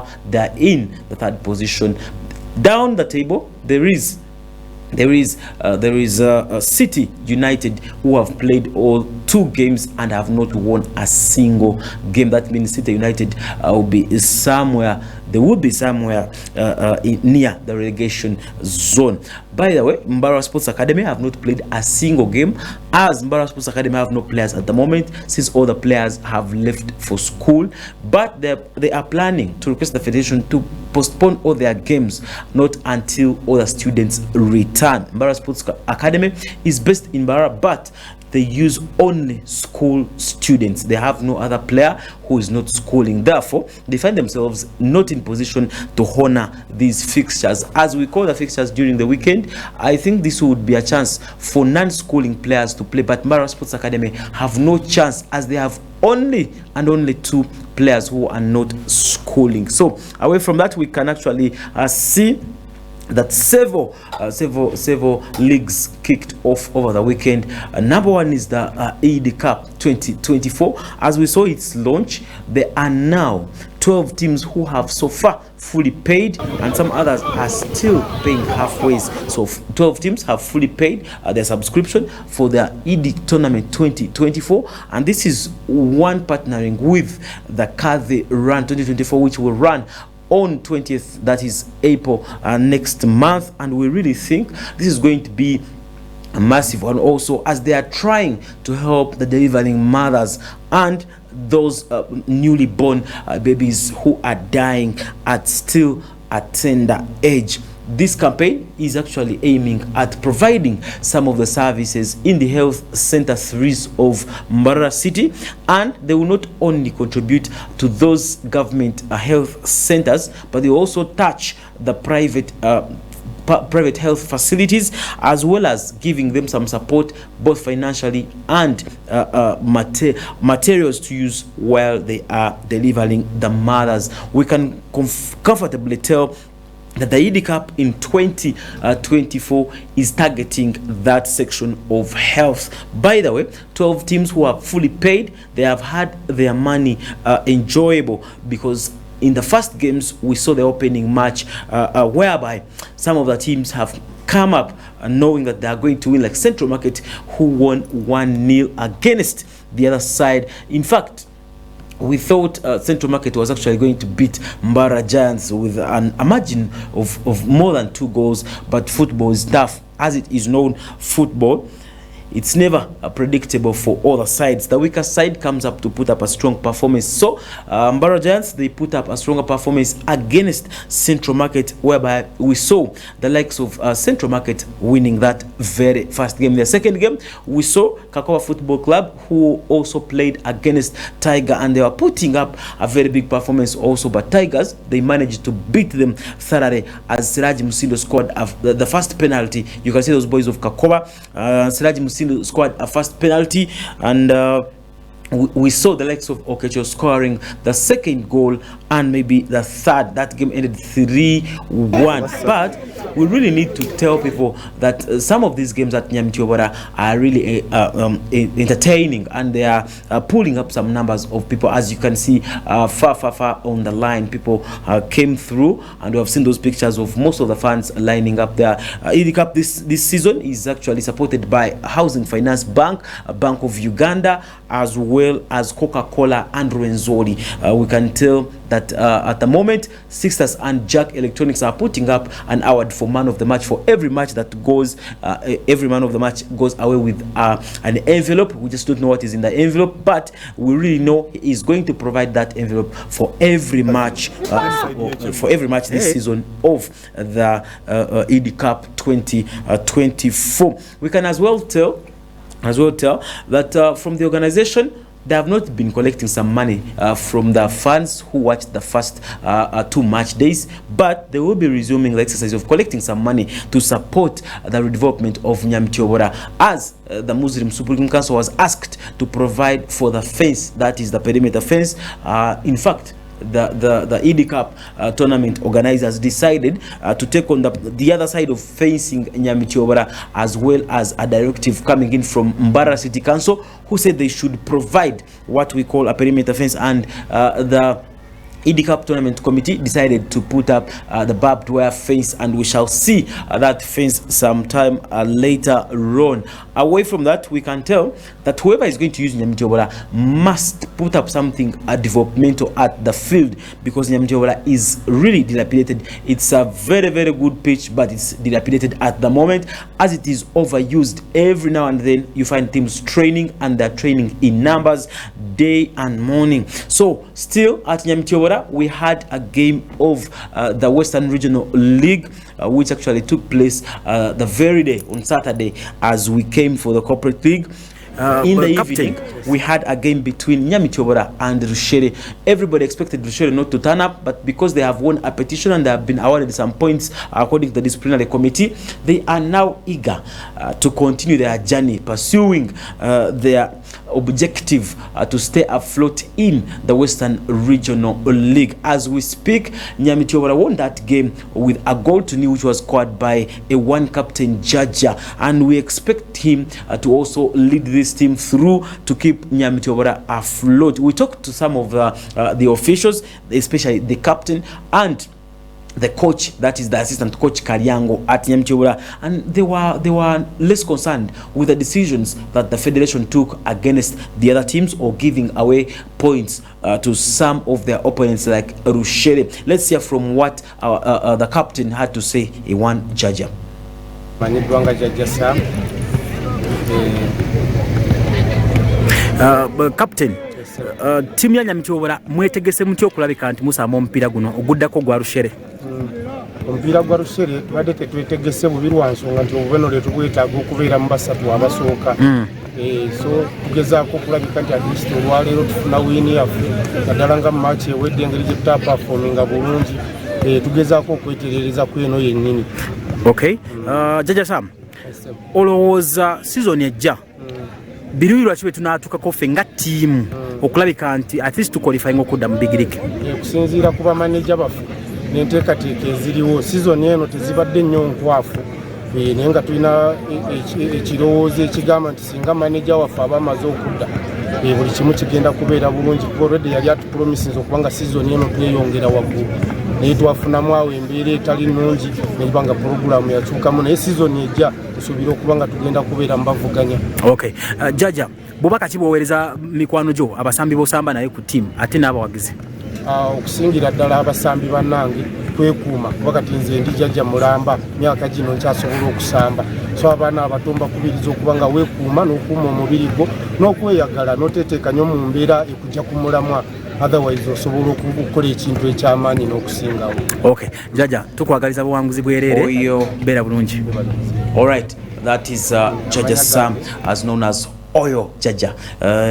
far, they're in the third position. Down the table, there is City United, who have played all 2 games and have not won a single game. That means City United will be somewhere. They will be somewhere near the relegation zone. By the way, Mbara Sports Academy have not played a single game, as Mbara Sports Academy have no players at the moment, since all the players have left for school. But they are planning to request the federation to postpone all their games, not until all the students return. Mbara Sports Academy is based in Mbara, but they use only school students. They have no other player who is not schooling. Therefore, they find themselves not in position to honor these fixtures. As we call the fixtures during the weekend, I think this would be a chance for non-schooling players to play, but Mbara Sports Academy have no chance, as they have only 2 players who are not schooling. So away from that, we can actually see that several leagues kicked off over the weekend. Number one is the ED Cup 2024. As we saw its launch, there are now 12 teams who have so far fully paid, and some others are still paying halfway. So 12 teams have fully paid their subscription for their ED Tournament 2024, and this is one partnering with the Kadhi Run 2024, which will run on 20th, that is April, next month. And we really think this is going to be massive, and also as they are trying to help the delivering mothers and those newly born babies who are dying at still a tender age. This campaign is actually aiming at providing some of the services in the health center 3s of Mbara City, and they will not only contribute to those government health centers, but they also touch the private health facilities, as well as giving them some support, both financially and materials to use while they are delivering the mothers. We can comfortably tell that the ED Cup in 2024 is targeting that section of health. By the way, 12 teams who are fully paid, they have had their money enjoyable, because in the first games we saw the opening match whereby some of the teams have come up knowing that they are going to win, like Central Market, who won 1-0 against the other side. In fact, we thought Central Market was actually going to beat Mbara Giants with a margin of more than 2 goals, but football is tough. As it is known, football, it's never predictable for all the sides. The weaker side comes up to put up a strong performance. So Mbara Giants, they put up a stronger performance against Central Market, whereby we saw the likes of Central Market winning that very first game. The second game, we saw Kakoa Football Club, who also played against Tiger, and they were putting up a very big performance also, but Tigers, they managed to beat them thoroughly, as Siraji Musindo scored the first penalty. You can see those boys of Kakoa. Siraji Musindo scored a first penalty, and we saw the likes of Okecho scoring the second goal and maybe the third. That game ended 3-1. But we really need to tell people that some of these games at Nyamitiobora are really entertaining, and they are pulling up some numbers of people. As you can see, far on the line, people came through, and we have seen those pictures of most of the fans lining up there. ED Cup this season is actually supported by Housing Finance Bank, Bank of Uganda, as well as Coca-Cola and Rwenzori. We can tell that at the moment, Sisters and Jack Electronics are putting up an award for man of the match. For every match that goes, every man of the match goes away with an envelope. We just don't know what is in the envelope, but we really know he is going to provide that envelope for every match, for every match this season of the ED Cup 2024. We can as well tell that from the organization, they have not been collecting some money from the fans who watched the first 2 match days, but they will be resuming the exercise of collecting some money to support the redevelopment of Nyamitiobora, as the Muslim Supreme Council was asked to provide for the fence, that is the perimeter fence. In fact, the ED Cup tournament organizers decided to take on the other side of facing Nyamitiobora, as well as a directive coming in from Mbara City Council, who said they should provide what we call a perimeter fence, and the ED Cup Tournament Committee decided to put up the barbed wire fence, and we shall see that fence sometime later on. Away from that, we can tell that whoever is going to use Nyamitobola must put up something developmental at the field, because Nyamitobola is really dilapidated. It's a very, very good pitch, but it's dilapidated at the moment, as it is overused. Every now and then you find teams training, and they're training in numbers day and morning. So still at Nyamitobola, we had a game of the Western Regional League, which actually took place the very day on Saturday as we came for the corporate league. In the evening, we had a game between Nyamitobola and Rushere. Everybody expected Rushere not to turn up, but because they have won a petition and they have been awarded some points according to the disciplinary committee, they are now eager to continue their journey, pursuing their objective to stay afloat in the Western Regional League. As we speak, Nyamitobola won that game with a goal to nil, which was scored by a one captain Jaja, and we expect him to also lead this team through to keep Nyamitobola afloat. We talked to some of the officials, especially the captain and the coach, that is the assistant coach Karyango at Nyamitobola, and they were less concerned with the decisions that the federation took against the other teams, or giving away points to some of their opponents like Rushere. Let's hear from what the captain had to say. Iwan Jaja. Captain, team ya Nyamitobola mwetegese mutyo okulabika nti musamba omupiira guno oguddako gwa Rushere? Omupiira gwa Rushere tubadde tetwetegese bubi lwa nsonga nti obubonero tubwetaaga okubeera mu basatu abasooka. So tugezaako okulabika nti atleast olwaleero tufuna wiini yaffe naddala nga mu maaki ewedde engeri gye tutapafoominga bulungi, tugezaako okwetereereza ku eno yennyini. Okay. Jaja Sam, olowooza season ejja birungi lwaki bwe tunaatuukako ffe nga ttiimu okulabika nti at least tuqualifying okudda mu big league? Okusinziira ku bamaneja baffe n'enteekateeka eziriwo, season eno tezibadde nnyo nkwafu, naye nga tulina ekirowoozo ekigamba nti singa maneja waffe aba amaze okudda, buli kimu kigenda kubeera bulungi, kuba already yali atupromisinze okuba nga season eno tweyongera waggulu, naye twafunamu awo embeera etali nnungi neba nga puroguramu yakyukamu, naye season ejja tusuubira okuba nga tugenda kubeera mu bavuganya. Okay. Jaja, bubaka ki bwoweereza mikwano gyo abasambi b'osamba naye ku ttiimu ate n'abawagizi? Okusingira ddala abasambi bannange twekuuma, kuba kati nze ndi Jajja Mulamba, myaka gino nkyasobola okusamba, so abaana abato mbakubiriza okuba nga weekuuma n'okuuma omubiri gwo n'okweyagala n'oteteeka nnyo mu mbeera ekujja ku mulamwa, otherwise osobola okukola ekintu eky'amaanyi n'okusingawo. Okay. Jaja, tukwagaliza buwanguzi bwereere, beera bulungi. All right, that is Jaja Sam, as known as Oyo Jaja.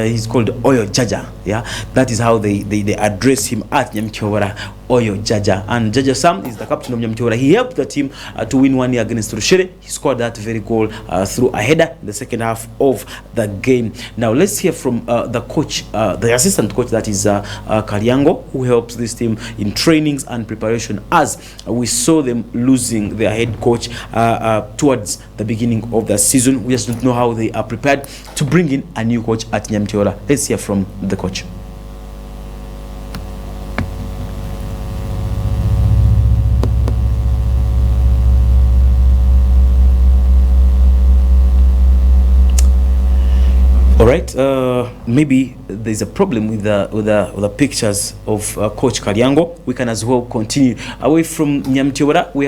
He's called Oyo Jaja. Yeah, that is how they address him at Nyamitobola. Oyo Jaja. And Jaja Sam is the captain of Nyamitobola. He helped the team to win 1-0 against Rushere. He scored that very goal through a header in the second half of the game. Now let's hear from the coach, the assistant coach, that is Karyango, who helps this team in trainings and preparation, as we saw them losing their head coach towards the beginning of the season. We just don't know how they are prepared to bring in a new coach at Nyamitobola. Let's hear from the coach. All right, maybe there's a problem with the pictures of Coach Karyango. We can as well continue. Away from Nyamitobola, we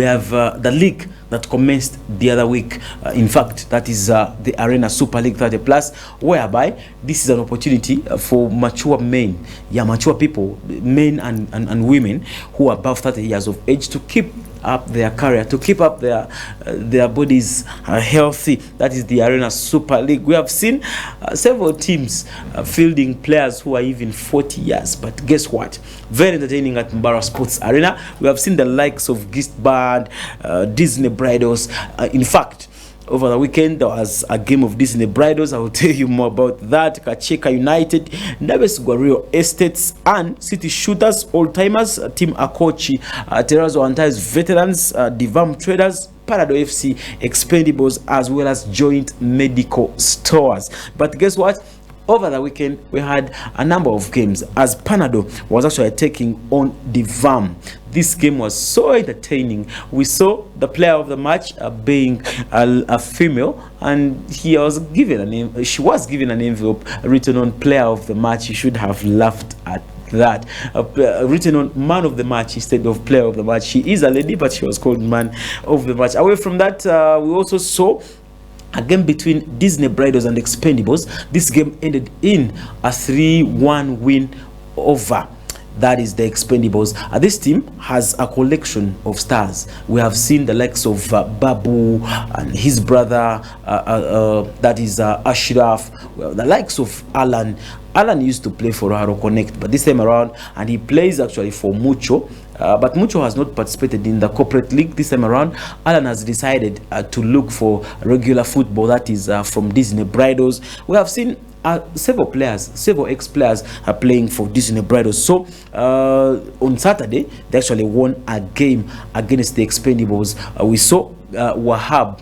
have the league that commenced the other week. In fact, that is the Arena Super League 30 Plus, whereby this is an opportunity for mature men, mature people, men and women who are above 30 years of age, to keep up their career, to keep up their bodies healthy. That is the Arena Super League. We have seen several teams fielding players who are even 40 years, but guess what? Very entertaining at Mbara Sports Arena. We have seen the likes of Gist Band, Disney Bridals. In fact, over the weekend there was a game of Disney Bridals. I will tell you more about that. Kacheka United, Naves Guerrero Estates, and City Shooters, All-Timers, Team Akochi, Terrazzo Antares Veterans, Divam Traders, Parado FC, Expendables, as well as Joint Medical Stores. But guess what? over the weekend we had a number of games as Panado was actually taking on Divam. This game was so entertaining. We saw the player of the match being a female, and she was given an envelope written on player of the match. You should have laughed at that. Written on man of the match instead of player of the match. She is a lady, but she was called man of the match. Away from that, we also saw a game between Disney Bridals and Expendables. This game ended in a 3-1 win over, that is, the Expendables. This team has a collection of stars. We have seen the likes of Babu and his brother, that is Ashraf. Well, the likes of Alan. Alan used to play for Haro Connect, but this time around, and he plays actually for Mucho. But Mucho has not participated in the corporate league this time around. Alan has decided to look for regular football, that is from Disney Bridals. We have seen several ex-players are playing for Disney Bridals. So on Saturday, they actually won a game against the Expendables. We saw Wahab,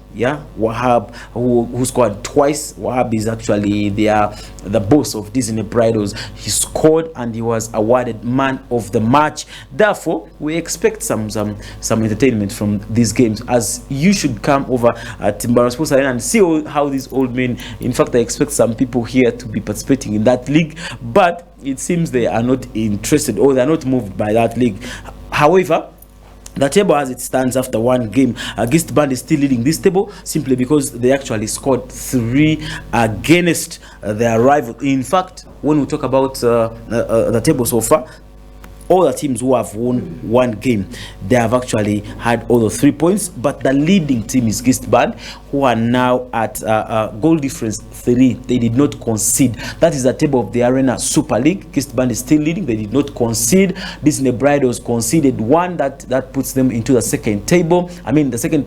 who scored twice. Wahab is actually the boss of Disney Bridals. He scored and he was awarded man of the match. Therefore, we expect some entertainment from these games, as you should come over at Timbara Sports Arena and see how these old men. In fact, I expect some people here to be participating in that league, but it seems they are not interested, or they are not moved by that league. However, the table as it stands after one game, Gist Band is still leading this table simply because they actually scored 3 against their rival. In fact, when we talk about the table so far, all the teams who have won one game, they have actually had all the 3 points, but the leading team is Gist Band, who are now at goal difference 3. They did not concede. That is the table of the Arena Super League. Gist Band is still leading. They did not concede. Disney Bridals conceded 1. That puts them into the second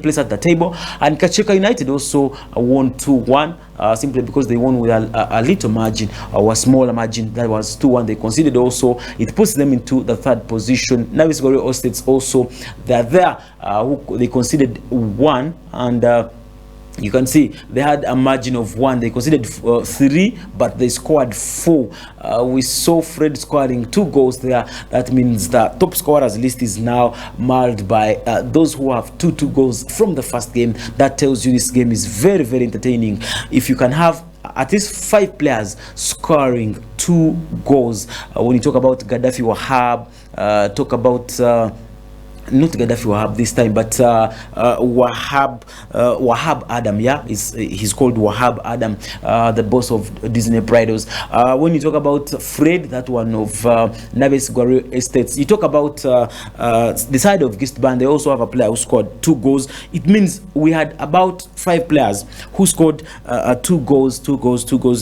place at the table. And Kacheka United also won 2-1. Simply because they won with a little margin, or a smaller margin. That was 2-1. They conceded also. It puts them into the 3rd position. Navis Gorilla Estates also, they're there. They conceded 1, and you can see they had a margin of 1. They conceded 3, but they scored 4. We saw Fred scoring 2 goals there. That means the top scorers list is now marred by those who have 2 goals from the first game. That tells you this game is very, very entertaining. If you can have at least 5 players scoring 2 goals, when you talk about Gaddafi Wahab, talk about not Gaddafi Wahab this time, but Wahab Adam. He's called Wahab Adam, the boss of Disney Bridals. When you talk about Fred, that one of Navis Guarri Estates, you talk about the side of Gist Band. They also have a player who scored 2 goals. It means we had about 5 players who scored 2 goals.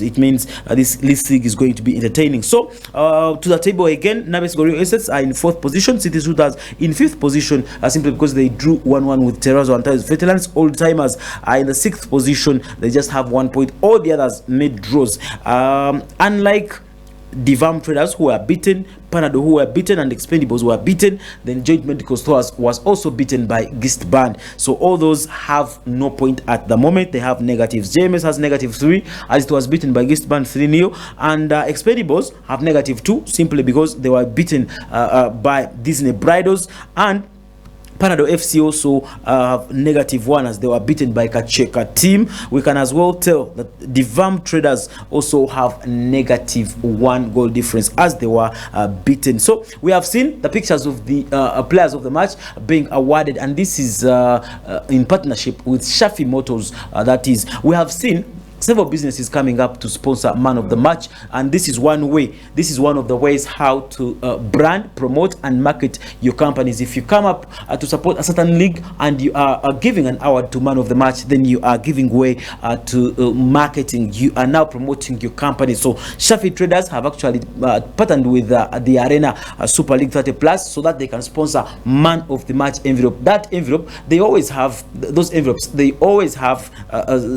It means this league is going to be entertaining. So to the table again, Navis Guarri Estates are in 4th position. City Shooters in 5th position, simply because they drew 1-1 with Terrazzo and Ties. Veterans Old Timers are in the 6th position. They just have 1 point. All the others made draws. Unlike Divam Traders, who were beaten, Panado, who were beaten, and Expendables were beaten, then Joint Medical Stores was also beaten by Gist Band. So all those have no point at the moment. They have negatives. JMS has -3, as it was beaten by Gist Band 3-0, and Expendables have -2 simply because they were beaten by Disney Bridals, and Panado FC also have -1 as they were beaten by Kacheka team. We can as well tell that the Vam Traders also have -1 goal difference as they were beaten. So we have seen the pictures of the players of the match being awarded, and this is in partnership with Shafi Motors. That is, we have seen several businesses coming up to sponsor man of the match, and this is one way. This is one of the ways how to brand, promote, and market your companies. If you come up to support a certain league and you are giving an award to man of the match, then you are giving way to marketing. You are now promoting your company. So Shafi Traders have actually partnered with the Arena Super League 30 Plus so that they can sponsor man of the match envelope. That envelope, they always have those envelopes. They always have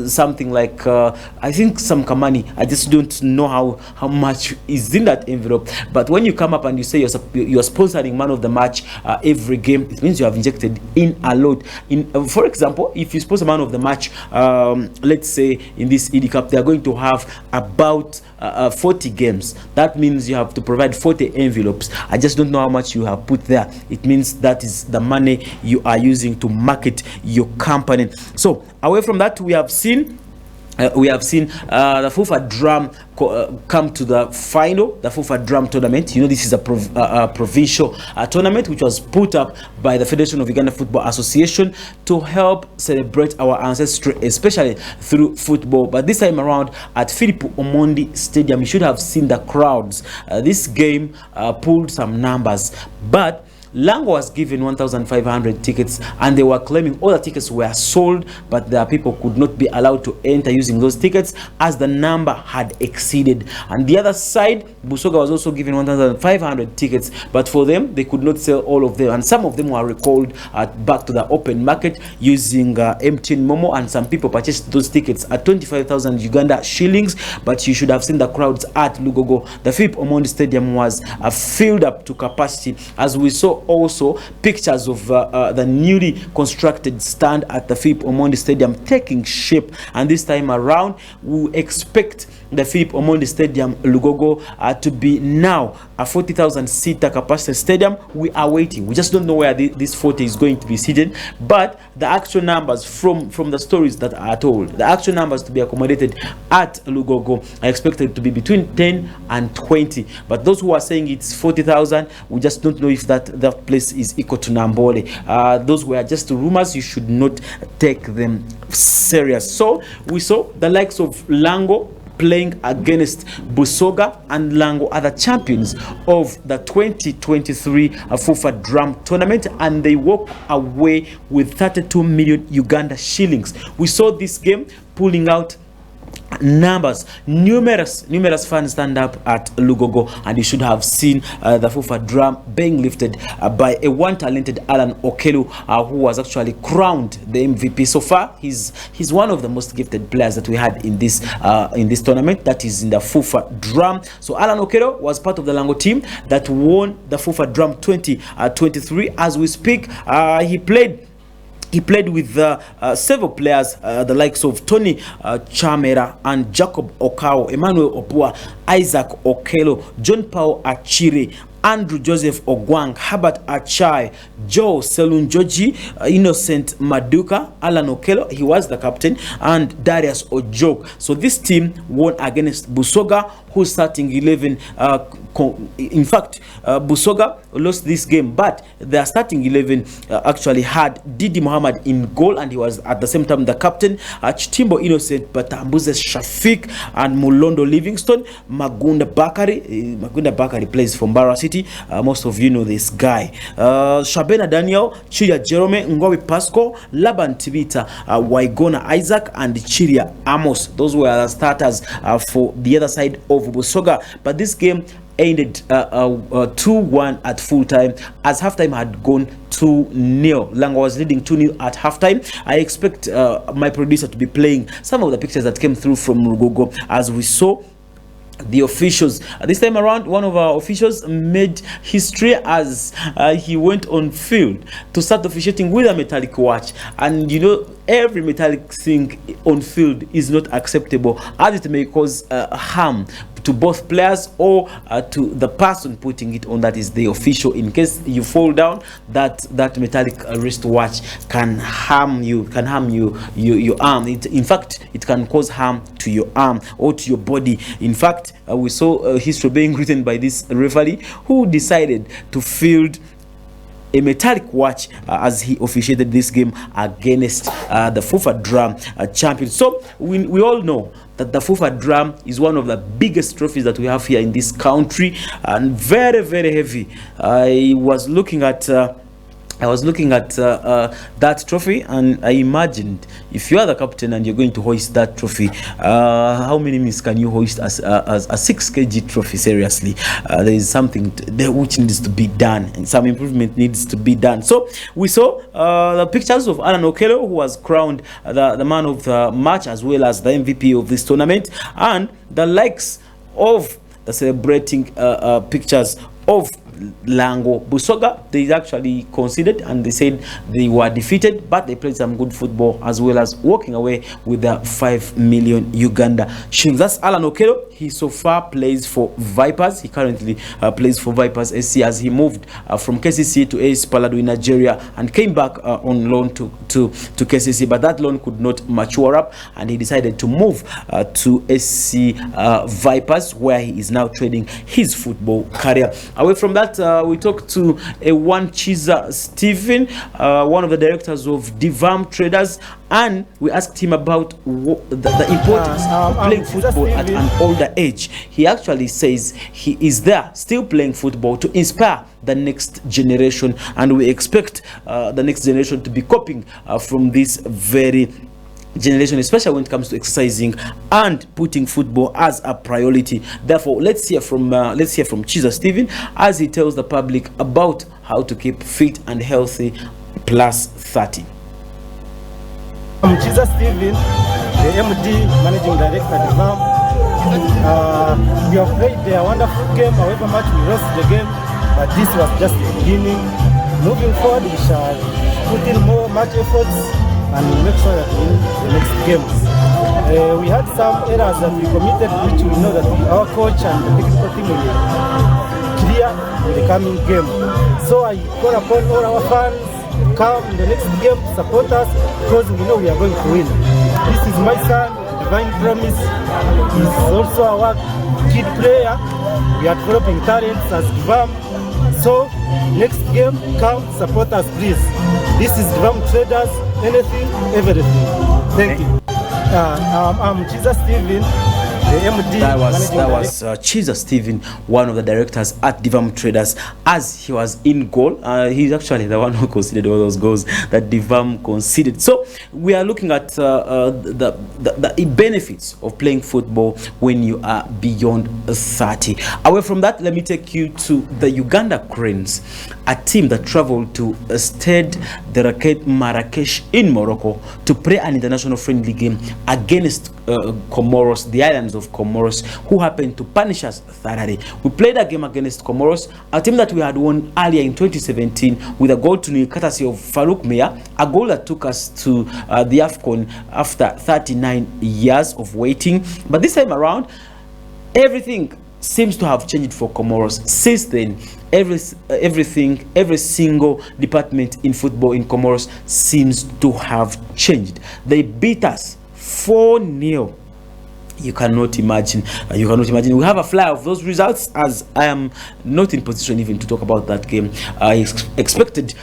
something like I think some money. I just don't know how much is in that envelope. But when you come up and you say you're sponsoring man of the match every game, it means you have injected in a lot. For example, if you sponsor man of the match, let's say in this ED Cup, they are going to have about 40 games. That means you have to provide 40 envelopes. I just don't know how much you have put there. It means that is the money you are using to market your company. So away from that, we have seen the FUFA Drum come to the final, the FUFA Drum tournament. You know, this is a provincial tournament which was put up by the Federation of Uganda Football Association to help celebrate our ancestry, especially through football. But this time around at Philip Omondi Stadium, you should have seen the crowds. This game pulled some numbers, but Lango was given 1,500 tickets, and they were claiming all the tickets were sold, but the people could not be allowed to enter using those tickets as the number had exceeded. And the other side, Busoga was also given 1,500 tickets, but for them, they could not sell all of them, and some of them were recalled back to the open market using MTN Momo, and some people purchased those tickets at 25,000 Uganda shillings. But you should have seen the crowds at Lugogo. The Philip Omondi Stadium was filled up to capacity, as we saw also pictures of the newly constructed stand at the Philip Omondi Stadium taking shape. And this time around, we expect the Philip Omondi Stadium Lugogo to be now a 40,000 seater capacity stadium. We are waiting. We just don't know where this 40 is going to be seated, but the actual numbers from the stories that are told, the actual numbers to be accommodated at Lugogo are expected to be between 10 and 20. But those who are saying it's 40,000, we just don't know if that place is equal to Nambole. Those were just rumors. You should not take them serious. So we saw the likes of Lango playing against Busoga, and Lango are the champions of the 2023 FUFA Drum tournament, and they walk away with 32 million Uganda shillings. We saw this game pulling out numbers. Numerous fans stand up at Lugogo, and you should have seen the FUFA Drum being lifted by a one talented Alan Okelu, who was actually crowned the MVP so far. He's one of the most gifted players that we had in this tournament, that is in the FUFA Drum. So Alan Okelu was part of the Lango team that won the FUFA Drum 2023. As we speak, he played with several players, the likes of Tony Chamera and Jacob Okao, Emmanuel Opua, Isaac Okelo, John Paul Achire, Andrew Joseph Ogwang, Herbert Achai, Joe Selunjoji, Innocent Maduka, Alan Okelo, he was the captain, and Darius Ojok. So this team won against Busoga, who's starting 11. In fact, Busoga lost this game, but their starting 11 actually had Didi Muhammad in goal, and he was at the same time the captain. Chitimbo Innocent, Batambuze Shafiq, and Mulondo Livingston. Magunda Bakari plays from Barra City. Most of you know this guy. Shabena Daniel, Chiria Jerome, Ngowi Pasco, Laban Tibita, Waigona Isaac, and Chiria Amos. Those were the starters for the other side of Busoga. But this game ended 2-1 at full time, as halftime had gone 2-0. Lango was leading 2-0 at halftime. I expect my producer to be playing some of the pictures that came through from Rugogo as we saw the officials. This time around, one of our officials made history as he went on field to start officiating with a metallic watch. And you know, every metallic thing on field is not acceptable, as it may cause harm to both players or to the person putting it on, that is the official. In case you fall down, that metallic wristwatch can harm your arm. In fact, it can cause harm to your arm or to your body. In fact, we saw history being written by this referee who decided to field a metallic watch as he officiated this game against the FUFA Drum champions. So we all know that the FUFA Drum is one of the biggest trophies that we have here in this country, and very, very heavy. I was looking at I was looking at that trophy, and I imagined if you are the captain and you're going to hoist that trophy, how many minutes can you hoist as a 6 kg trophy? Seriously, there is something there which needs to be done, and some improvement needs to be done. So we saw the pictures of Alan Okello, who was crowned the man of the match as well as the MVP of this tournament, and the likes of the celebrating pictures of Lango Busoga. They actually conceded and they said they were defeated, but they played some good football as well as walking away with the 5 million Uganda shillings. That's Alan Okello. He so far plays for Vipers. He currently plays for Vipers SC as he moved from KCC to AS Palado in Nigeria and came back on loan to KCC, but that loan could not mature up and he decided to move to SC Vipers, where he is now trading his football career. Away from that, we talked to Chiza Stephen, one of the directors of Divam Traders, and we asked him about the importance of playing football at an older age. He actually says he is there still playing football to inspire the next generation, and we expect the next generation to be copying from this very generation, especially when it comes to exercising and putting football as a priority. Therefore, let's hear from Chiza Stephen as he tells the public about how to keep fit and healthy plus 30. I'm Chiza Stephen, the MD Managing Director at Divam. We have played a wonderful game, however much we lost the game, but this was just the beginning. Moving forward, we shall put in more match efforts and make sure that we win the next games. We had some errors that we committed, which we know that our coach and the technical team will clear in the coming game. So I call upon all our fans, come in the next game, support us, because we know we are going to win. This is my son, Divine Promise. He's also our kid player. We are developing talents as Divam. So next game, come support us, please. This is Divam Traders. Anything, everything. Thank you. I'm Chiza Stephen, the MD. That was Chiza Stephen, one of the directors at Divam Traders, as he was in goal. He's actually the one who conceded all those goals that Divam conceded. So we are looking at the benefits of playing football when you are beyond 30. Away from that, let me take you to the Uganda Cranes, a team that traveled to Stade de Raquette Marrakesh in Morocco to play an international friendly game against Comoros, the islands of Comoros, who happened to punish us thoroughly. We played a game against Comoros, a team that we had won earlier in 2017 with a goal to nil courtesy of Farouk Mia, a goal that took us to the AFCON after 39 years of waiting. But this time around, everything seems to have changed for Comoros. Since then, every single department in football in Comoros seems to have changed. They beat us 4-0. You cannot imagine. We have a flyer of those results, as I am not in position even to talk about that game. I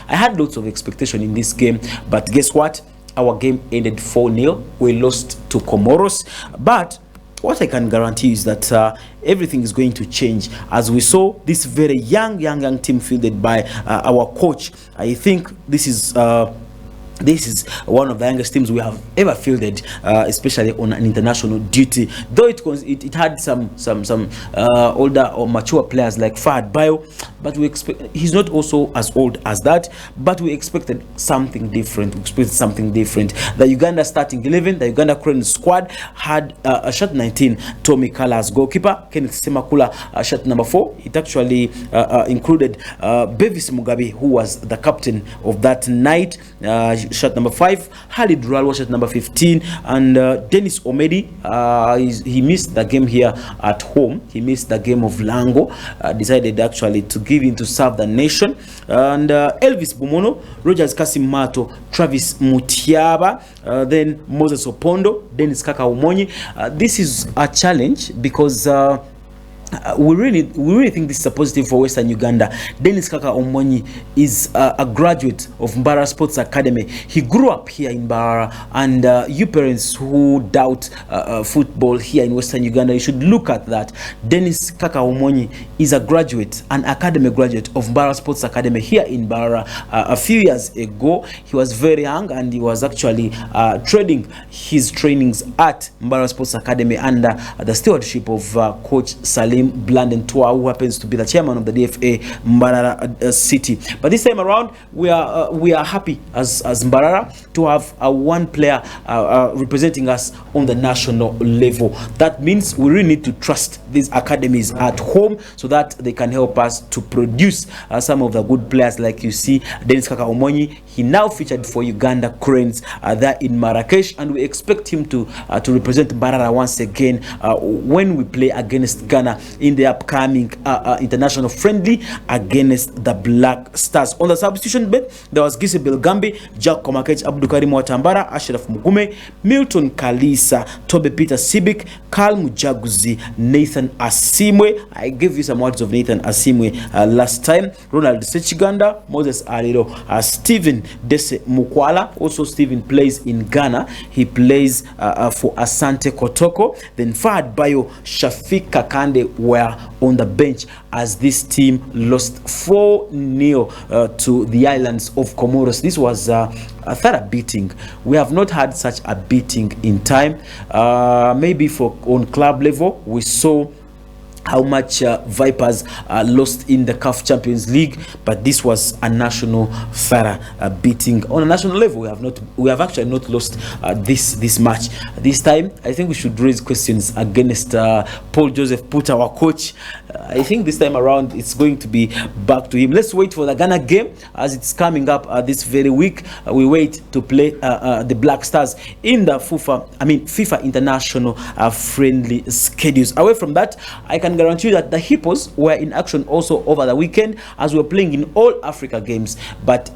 had lots of expectation in this game, but guess what? Our game ended 4-0. We lost to Comoros, but what I can guarantee is that everything is going to change, as we saw this very young team fielded by our coach. I think this is one of the youngest teams we have ever fielded, especially on an international duty. Though it had some older or mature players like Fahad Bayo, but he's not also as old as that. But we expected something different. The Uganda starting 11, the Uganda Cranes squad had a shot 19, Tommy Kala as goalkeeper, Kenneth Semakula shot number 4. It actually included Bevis Mugabe, who was the captain of that night. Shot number 5, Halid Ralwa shot number 15, and Dennis Omedi, he missed the game here at home. He missed the game of Lango, decided actually to give in to serve the nation. And Elvis Bumono, Rogers Kasim Mato, Travis Mutiaba, then Moses Opondo, Dennis Kaka Umonyi. This is a challenge because we really think this is a positive for Western Uganda. Dennis Kaka Omonyi is a graduate of Mbara Sports Academy. He grew up here in Mbara, and you parents who doubt football here in Western Uganda, you should look at that. Dennis Kaka Omonyi is a graduate, an academy graduate of Mbara Sports Academy here in Mbara. A few years ago, he was very young, and he was actually trading his trainings at Mbara Sports Academy under the stewardship of Coach Salim Blandon Tua, who happens to be the chairman of the DFA Mbarara City. But this time around, we are happy as Mbarara to have one player representing us on the national level. That means we really need to trust these academies at home so that they can help us to produce some of the good players. Like you see, Dennis Kaka Omonyi, he now featured for Uganda Cranes there in Marrakesh, and we expect him to represent Mbarara once again when we play against Ghana in the upcoming international friendly against the Black Stars. On the substitution bench, there was Gisebel Gambi, Jack Komakech, Abdukarim Watambara, Ashraf Mugume, Milton Kalisa, Tobe Peter Sibik, Karl Mujaguzi, Nathan Asimwe. I gave you some words of Nathan Asimwe last time. Ronald Sechiganda, Moses Aliro, Stephen Dese Mukwala. Also, Stephen plays in Ghana. He plays for Asante Kotoko. Then Fahad Bayo, Shafiq Kakande were on the bench as this team lost 4-0 to the islands of Comoros. This was a thorough beating. We have not had such a beating in time. Maybe on club level, we saw how much Vipers lost in the CAF Champions League, but this was a national thorough beating. On a national level, we have actually not lost this match. This time, I think we should raise questions against Paul Joseph Puta, our coach. I think this time around it's going to be back to him. Let's wait for the Ghana game as it's coming up this very week. We wait to play the Black Stars in the FIFA international friendly schedules. Away from that, I can guarantee you that the Hippos were in action also over the weekend as we were playing in all Africa games, but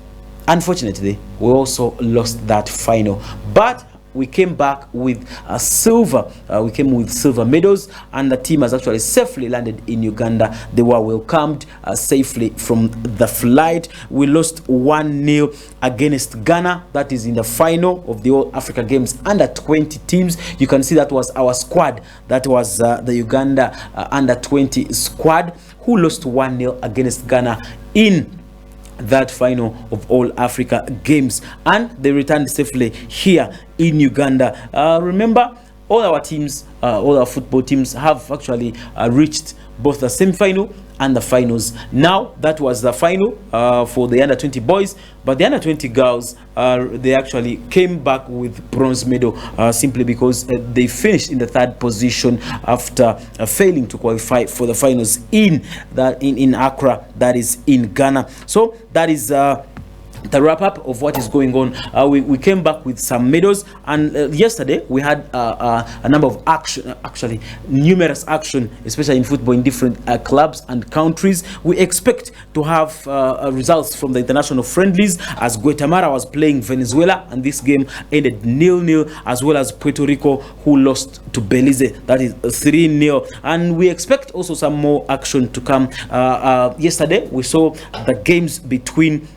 unfortunately we also lost that final. But we came back with silver. We came with silver medals, and the team has actually safely landed in Uganda. They were welcomed safely from the flight. We lost 1-0 against Ghana. That is in the final of the All Africa Games under 20 teams. You can see that was our squad. That was the Uganda under 20 squad who lost 1-0 against Ghana in that final of All Africa Games, and they returned safely here in Uganda. Remember, all our teams, all our football teams have actually reached both the semi-final and the finals. Now that was the final for the under 20 boys, but the under 20 girls, they actually came back with bronze medal simply because they finished in the third position after failing to qualify for the finals in Accra, that is in Ghana. So that is the wrap up of what is going on. We came back with some medals, and yesterday we had a number of numerous action, especially in football in different clubs and countries. We expect to have results from the international friendlies, as Guatemala was playing Venezuela and this game ended 0-0, as well as Puerto Rico, who lost to Belize, that is 3-0. And we expect also some more action to come. Yesterday we saw the games between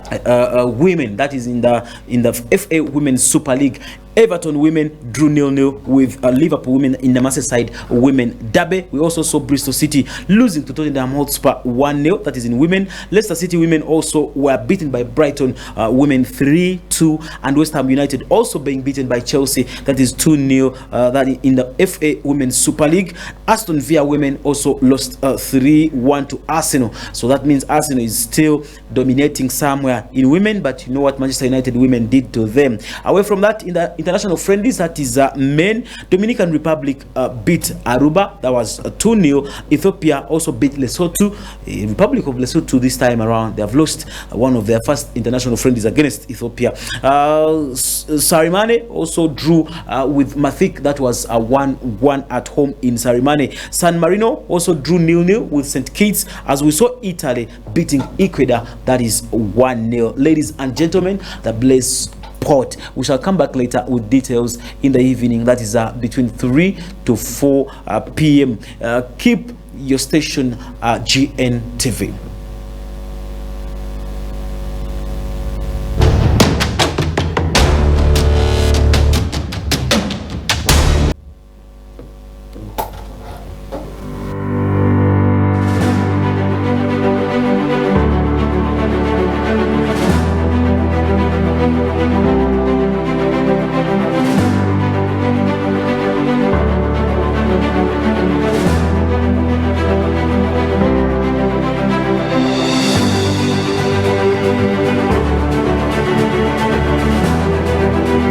women, that is in the FA Women's Super League. Everton women drew 0-0 with Liverpool women in the Merseyside women derby. We also saw Bristol City losing to Tottenham Hotspur 1-0, that is in women. Leicester City women also were beaten by Brighton women 3-2, and West Ham United also being beaten by Chelsea, that is 2-0, that in the FA Women's Super League. Aston Villa women also lost 3-1 to Arsenal, so that means Arsenal is still dominating somewhere in women, but you know what Manchester United women did to them. Away from that, in the international friendlies, that is men, Dominican Republic beat Aruba, that was 2-0. Ethiopia also beat Lesotho. Republic of Lesotho this time around, they have lost one of their first international friendlies against Ethiopia. Sarimane also drew with Mathik, that was a 1-1 at home in Sarimane. San Marino also drew 0-0 with St. Kitts, as we saw Italy beating Ecuador, that is 1-0. Ladies and gentlemen, the Blaze Port. We shall come back later with details in the evening, that is between 3 to 4 p.m. Keep your station GNTV.